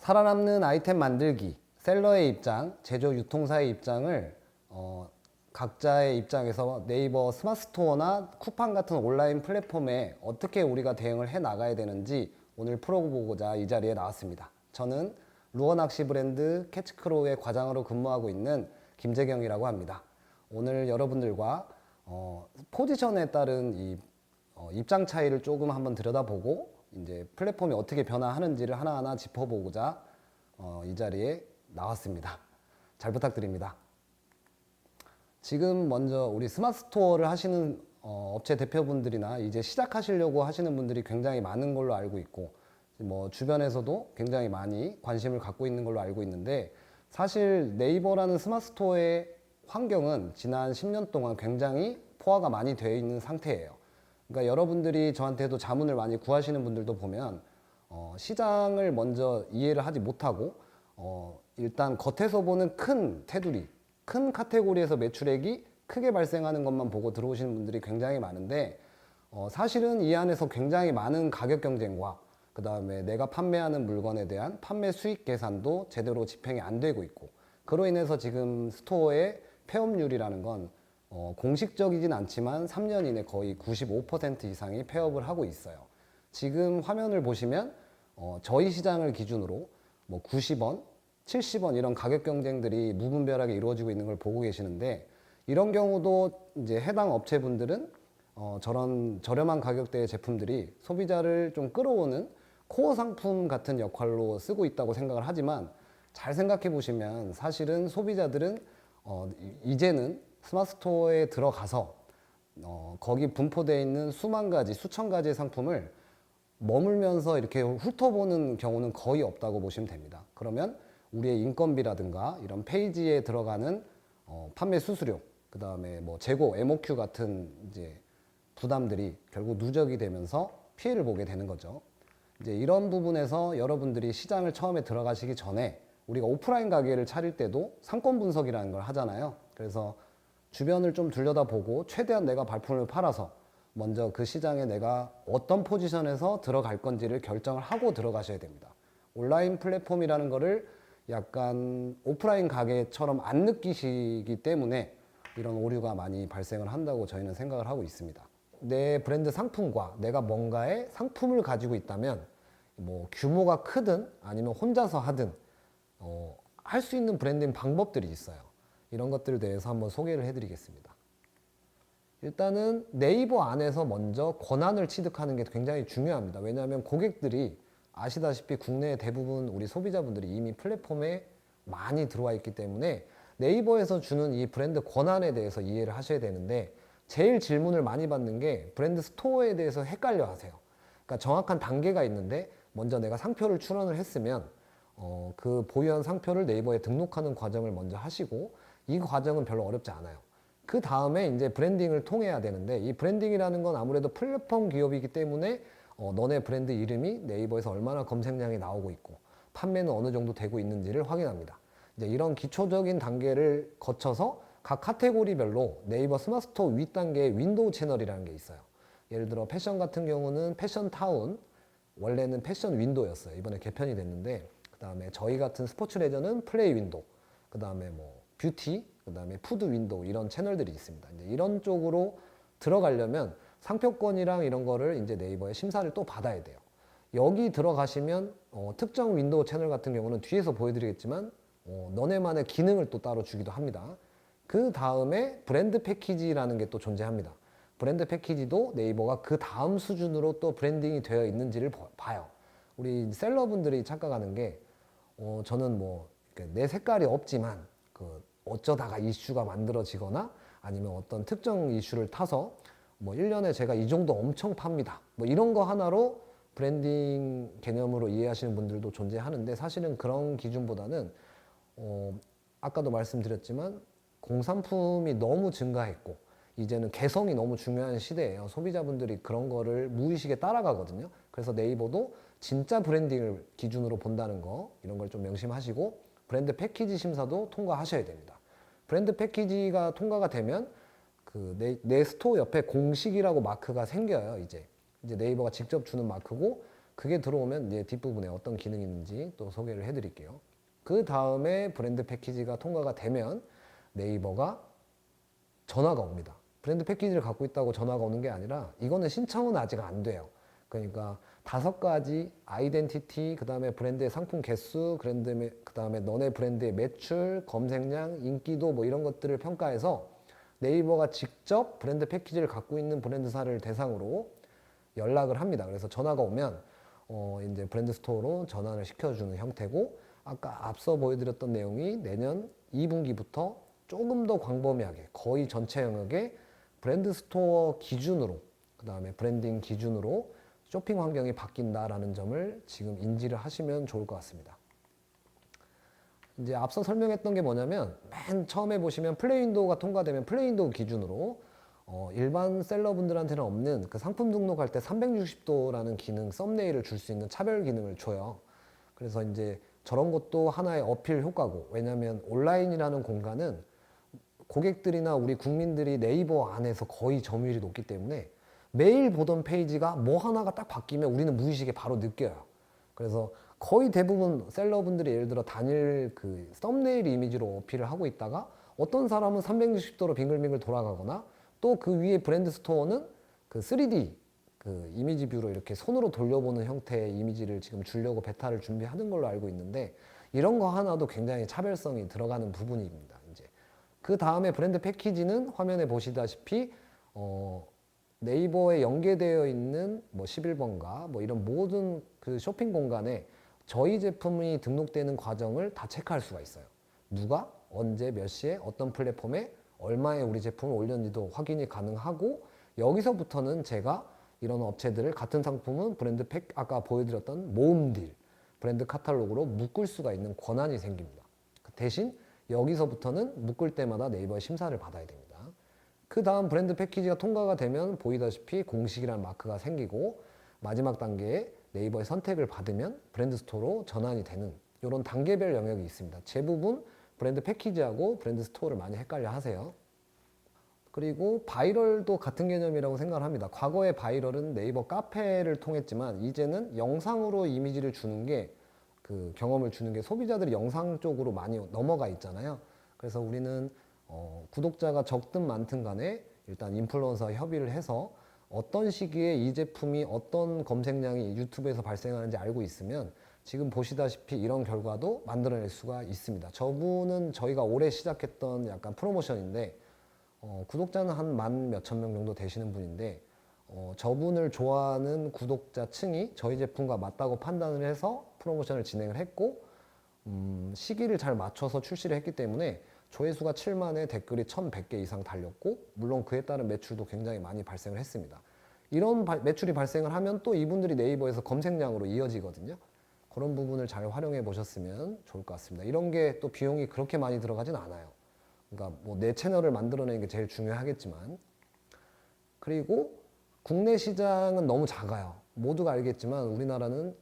살아남는 아이템 만들기, 셀러의 입장, 제조 유통사의 입장을 각자의 입장에서 네이버 스마트 스토어나 쿠팡 같은 온라인 플랫폼에 어떻게 우리가 대응을 해 나가야 되는지 오늘 풀어보고자 이 자리에 나왔습니다. 저는 루어 낚시 브랜드 캐치크로우의 과장으로 근무하고 있는 김재경이라고 합니다. 오늘 여러분들과 포지션에 따른 입장 차이를 조금 한번 들여다보고 이제 플랫폼이 어떻게 변화하는지를 하나하나 짚어보고자 이 자리에 나왔습니다. 잘 부탁드립니다. 지금 먼저 우리 스마트 스토어를 하시는 업체 대표분들이나 이제 시작하시려고 하시는 분들이 굉장히 많은 걸로 알고 있고, 뭐 주변에서도 굉장히 많이 관심을 갖고 있는 걸로 알고 있는데, 사실 네이버라는 스마트 스토어의 환경은 지난 10년 동안 굉장히 포화가 많이 되어 있는 상태예요. 그러니까 여러분들이 저한테도 자문을 많이 구하시는 분들도 보면 시장을 먼저 이해를 하지 못하고 일단 겉에서 보는 큰 테두리, 큰 카테고리에서 매출액이 크게 발생하는 것만 보고 들어오시는 분들이 굉장히 많은데, 사실은 이 안에서 굉장히 많은 가격 경쟁과 그 다음에 내가 판매하는 물건에 대한 판매 수익 계산도 제대로 집행이 안 되고 있고, 그로 인해서 지금 스토어의 폐업률이라는 건 공식적이진 않지만 3년 이내 거의 95% 이상이 폐업을 하고 있어요. 지금 화면을 보시면 저희 시장을 기준으로 뭐 90원, 70원 이런 가격 경쟁들이 무분별하게 이루어지고 있는 걸 보고 계시는데, 이런 경우도 이제 해당 업체분들은 저런 저렴한 가격대의 제품들이 소비자를 좀 끌어오는 코어 상품 같은 역할로 쓰고 있다고 생각을 하지만, 잘 생각해 보시면 사실은 소비자들은 이제는 스마트 스토어에 들어가서 거기 분포되어 있는 수만 가지, 수천 가지의 상품을 머물면서 이렇게 훑어보는 경우는 거의 없다고 보시면 됩니다. 그러면 우리의 인건비라든가 이런 페이지에 들어가는 판매 수수료, 그 다음에 뭐 재고, MOQ 같은 이제 부담들이 결국 누적이 되면서 피해를 보게 되는 거죠. 이제 이런 부분에서 여러분들이 시장을 처음에 들어가시기 전에 우리가 오프라인 가게를 차릴 때도 상권 분석이라는 걸 하잖아요. 그래서 주변을 좀 들여다보고 최대한 내가 발품을 팔아서 먼저 그 시장에 내가 어떤 포지션에서 들어갈 건지를 결정을 하고 들어가셔야 됩니다. 온라인 플랫폼이라는 거를 약간 오프라인 가게처럼 안 느끼시기 때문에 이런 오류가 많이 발생을 한다고 저희는 생각을 하고 있습니다. 내 브랜드 상품과 내가 뭔가의 상품을 가지고 있다면 뭐 규모가 크든 아니면 혼자서 하든 할 수 있는 브랜딩 방법들이 있어요. 이런 것들에 대해서 한번 소개를 해드리겠습니다. 일단은 네이버 안에서 먼저 권한을 취득하는 게 굉장히 중요합니다. 왜냐하면 고객들이 아시다시피 국내의 대부분 우리 소비자분들이 이미 플랫폼에 많이 들어와 있기 때문에 네이버에서 주는 이 브랜드 권한에 대해서 이해를 하셔야 되는데, 제일 질문을 많이 받는 게 브랜드 스토어에 대해서 헷갈려 하세요. 그러니까 정확한 단계가 있는데 먼저 내가 상표를 출원을 했으면 그 보유한 상표를 네이버에 등록하는 과정을 먼저 하시고, 이 과정은 별로 어렵지 않아요. 그 다음에 이제 브랜딩을 통해야 되는데, 이 브랜딩이라는 건 아무래도 플랫폼 기업이기 때문에 너네 브랜드 이름이 네이버에서 얼마나 검색량이 나오고 있고 판매는 어느 정도 되고 있는지를 확인합니다. 이제 이런 기초적인 단계를 거쳐서 각 카테고리별로 네이버 스마트 스토어 윗단계에 윈도우 채널이라는 게 있어요. 예를 들어 패션 같은 경우는 패션 타운, 원래는 패션 윈도우였어요. 이번에 개편이 됐는데, 그 다음에 저희 같은 스포츠 레저는 플레이 윈도우, 그 다음에 뭐 뷰티, 그 다음에 푸드 윈도우, 이런 채널들이 있습니다. 이제 이런 쪽으로 들어가려면 상표권이랑 이런 거를 이제 네이버에 심사를 또 받아야 돼요. 여기 들어가시면 특정 윈도우 채널 같은 경우는 뒤에서 보여드리겠지만 너네만의 기능을 또 따로 주기도 합니다. 그 다음에 브랜드 패키지라는 게 또 존재합니다. 브랜드 패키지도 네이버가 그 다음 수준으로 또 브랜딩이 되어 있는지를 봐요. 우리 셀러분들이 착각하는 게 저는 뭐 내 색깔이 없지만 어쩌다가 이슈가 만들어지거나 아니면 어떤 특정 이슈를 타서 뭐 1년에 제가 이 정도 엄청 팝니다, 뭐 이런 거 하나로 브랜딩 개념으로 이해하시는 분들도 존재하는데, 사실은 그런 기준보다는 아까도 말씀드렸지만 공산품이 너무 증가했고 이제는 개성이 너무 중요한 시대예요. 소비자분들이 그런 거를 무의식에 따라가거든요. 그래서 네이버도 진짜 브랜딩을 기준으로 본다는 거, 이런 걸 좀 명심하시고 브랜드 패키지 심사도 통과하셔야 됩니다. 브랜드 패키지가 통과가 되면 내 스토어 옆에 공식이라고 마크가 생겨요. 이제 네이버가 직접 주는 마크고, 그게 들어오면 이제 뒷부분에 어떤 기능이 있는지 또 소개를 해드릴게요. 그 다음에 브랜드 패키지가 통과가 되면 네이버가 전화가 옵니다. 브랜드 패키지를 갖고 있다고 전화가 오는 게 아니라 이거는 신청은 아직 안 돼요. 그러니까 5가지 아이덴티티, 그 다음에 브랜드의 상품 개수, 그 다음에 너네 브랜드의 매출, 검색량, 인기도 뭐 이런 것들을 평가해서 네이버가 직접 브랜드 패키지를 갖고 있는 브랜드사를 대상으로 연락을 합니다. 그래서 전화가 오면 이제 브랜드 스토어로 전환을 시켜주는 형태고, 아까 앞서 보여드렸던 내용이 내년 2분기부터 조금 더 광범위하게 거의 전체 영역의 브랜드 스토어 기준으로, 그 다음에 브랜딩 기준으로 쇼핑 환경이 바뀐다라는 점을 지금 인지를 하시면 좋을 것 같습니다. 이제 앞서 설명했던 게 뭐냐면, 맨 처음에 보시면 플레이 윈도우가 통과되면 플레이 윈도우 기준으로 일반 셀러분들한테는 없는 그 상품 등록할 때 360도라는 기능, 썸네일을 줄 수 있는 차별 기능을 줘요. 그래서 이제 저런 것도 하나의 어필 효과고, 왜냐하면 온라인이라는 공간은 고객들이나 우리 국민들이 네이버 안에서 거의 점유율이 높기 때문에 매일 보던 페이지가 뭐 하나가 딱 바뀌면 우리는 무의식에 바로 느껴요. 그래서 거의 대부분 셀러분들이 예를 들어 단일 그 썸네일 이미지로 어필을 하고 있다가 어떤 사람은 360도로 빙글빙글 돌아가거나, 또 그 위에 브랜드 스토어는 그 3D 그 이미지 뷰로 이렇게 손으로 돌려보는 형태의 이미지를 지금 주려고 베타를 준비하는 걸로 알고 있는데, 이런 거 하나도 굉장히 차별성이 들어가는 부분입니다. 이제 그 다음에 브랜드 패키지는 화면에 보시다시피 네이버에 연계되어 있는 뭐 11번가 뭐 이런 모든 그 쇼핑 공간에 저희 제품이 등록되는 과정을 다 체크할 수가 있어요. 누가 언제 몇 시에 어떤 플랫폼에 얼마에 우리 제품을 올렸는지도 확인이 가능하고, 여기서부터는 제가 이런 업체들을 같은 상품은 브랜드 아까 보여드렸던 모음 딜, 브랜드 카탈로그로 묶을 수가 있는 권한이 생깁니다. 대신 여기서부터는 묶을 때마다 네이버의 심사를 받아야 됩니다. 그 다음 브랜드 패키지가 통과가 되면 보이다시피 공식이라는 마크가 생기고, 마지막 단계에 네이버의 선택을 받으면 브랜드 스토어로 전환이 되는 이런 단계별 영역이 있습니다. 대부분 브랜드 패키지하고 브랜드 스토어를 많이 헷갈려 하세요. 그리고 바이럴도 같은 개념이라고 생각을 합니다. 과거의 바이럴은 네이버 카페를 통했지만 이제는 영상으로 이미지를 주는 게, 그 경험을 주는 게 소비자들이 영상 쪽으로 많이 넘어가 있잖아요. 그래서 우리는 구독자가 적든 많든 간에 일단 인플루언서와 협의를 해서 어떤 시기에 이 제품이 어떤 검색량이 유튜브에서 발생하는지 알고 있으면 지금 보시다시피 이런 결과도 만들어낼 수가 있습니다. 저분은 저희가 올해 시작했던 약간 프로모션인데 구독자는 한 만 몇천 명 정도 되시는 분인데, 저분을 좋아하는 구독자층이 저희 제품과 맞다고 판단을 해서 프로모션을 진행을 했고, 시기를 잘 맞춰서 출시를 했기 때문에 조회수가 7만에 댓글이 1,100개 이상 달렸고, 물론 그에 따른 매출도 굉장히 많이 발생을 했습니다. 이런 매출이 발생을 하면 또 이분들이 네이버에서 검색량으로 이어지거든요. 그런 부분을 잘 활용해 보셨으면 좋을 것 같습니다. 이런 게 또 비용이 그렇게 많이 들어가진 않아요. 그러니까 뭐 내 채널을 만들어내는 게 제일 중요하겠지만, 그리고 국내 시장은 너무 작아요. 모두가 알겠지만 우리나라는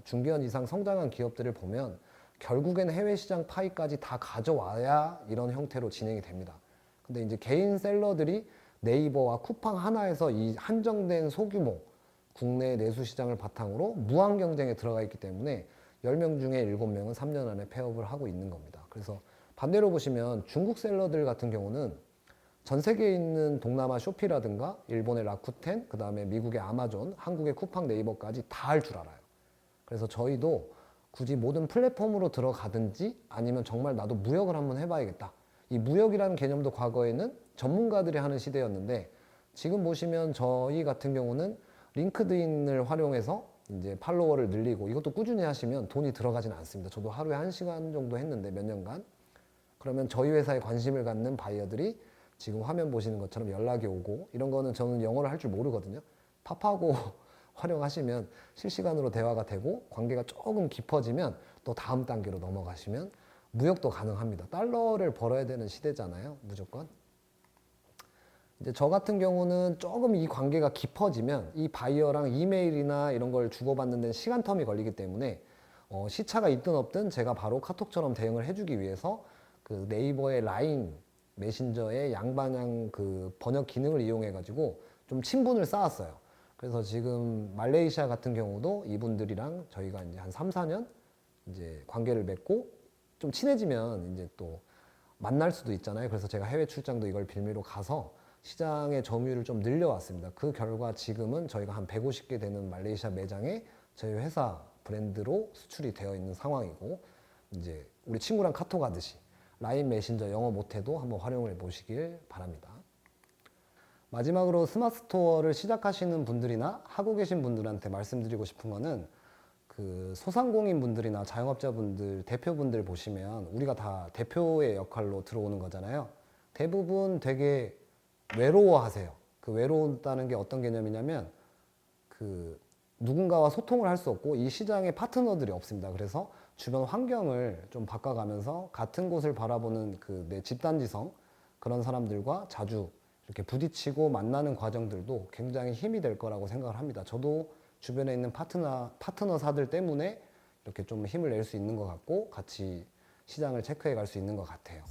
중견 이상 성장한 기업들을 보면 결국엔 해외 시장 파이까지 다 가져와야 이런 형태로 진행이 됩니다. 근데 이제 개인 셀러들이 네이버와 쿠팡 하나에서 이 한정된 소규모 국내 내수 시장을 바탕으로 무한 경쟁에 들어가 있기 때문에 10명 중에 7명은 3년 안에 폐업을 하고 있는 겁니다. 그래서 반대로 보시면 중국 셀러들 같은 경우는 전 세계에 있는 동남아 쇼피라든가 일본의 라쿠텐, 그 다음에 미국의 아마존, 한국의 쿠팡, 네이버까지 다 할 줄 알아요. 그래서 저희도 굳이 모든 플랫폼으로 들어가든지 아니면 정말 나도 무역을 한번 해봐야겠다. 이 무역이라는 개념도 과거에는 전문가들이 하는 시대였는데, 지금 보시면 저희 같은 경우는 링크드인을 활용해서 이제 팔로워를 늘리고, 이것도 꾸준히 하시면 돈이 들어가진 않습니다. 저도 하루에 1시간 정도 했는데 몇 년간. 그러면 저희 회사에 관심을 갖는 바이어들이 지금 화면 보시는 것처럼 연락이 오고, 이런 거는 저는 영어를 할 줄 모르거든요. 팝하고 활용하시면 실시간으로 대화가 되고, 관계가 조금 깊어지면 또 다음 단계로 넘어가시면 무역도 가능합니다. 달러를 벌어야 되는 시대잖아요, 무조건. 이제 저 같은 경우는 조금 이 관계가 깊어지면 이 바이어랑 이메일이나 이런 걸 주고받는 데는 시간 텀이 걸리기 때문에 시차가 있든 없든 제가 바로 카톡처럼 대응을 해주기 위해서 그 네이버의 라인 메신저의 양방향 그 번역 기능을 이용해 가지고 좀 친분을 쌓았어요. 그래서 지금 말레이시아 같은 경우도 이분들이랑 저희가 이제 한 3, 4년 이제 관계를 맺고 좀 친해지면 이제 또 만날 수도 있잖아요. 그래서 제가 해외 출장도 이걸 빌미로 가서 시장의 점유율을 좀 늘려왔습니다. 그 결과 지금은 저희가 한 150개 되는 말레이시아 매장에 저희 회사 브랜드로 수출이 되어 있는 상황이고, 이제 우리 친구랑 카톡 하듯이 라인 메신저 영어 못해도 한번 활용을 해보시길 바랍니다. 마지막으로 스마트 스토어를 시작하시는 분들이나 하고 계신 분들한테 말씀드리고 싶은 거는, 그 소상공인 분들이나 자영업자분들, 대표분들 보시면 우리가 다 대표의 역할로 들어오는 거잖아요. 대부분 되게 외로워하세요. 그 외로웠다는 게 어떤 개념이냐면, 그 누군가와 소통을 할 수 없고 이 시장에 파트너들이 없습니다. 그래서 주변 환경을 좀 바꿔가면서 같은 곳을 바라보는 그 내 집단지성, 그런 사람들과 자주 이렇게 부딪히고 만나는 과정들도 굉장히 힘이 될 거라고 생각을 합니다. 저도 주변에 있는 파트너사들 때문에 이렇게 좀 힘을 낼 수 있는 것 같고 같이 시장을 체크해 갈 수 있는 것 같아요.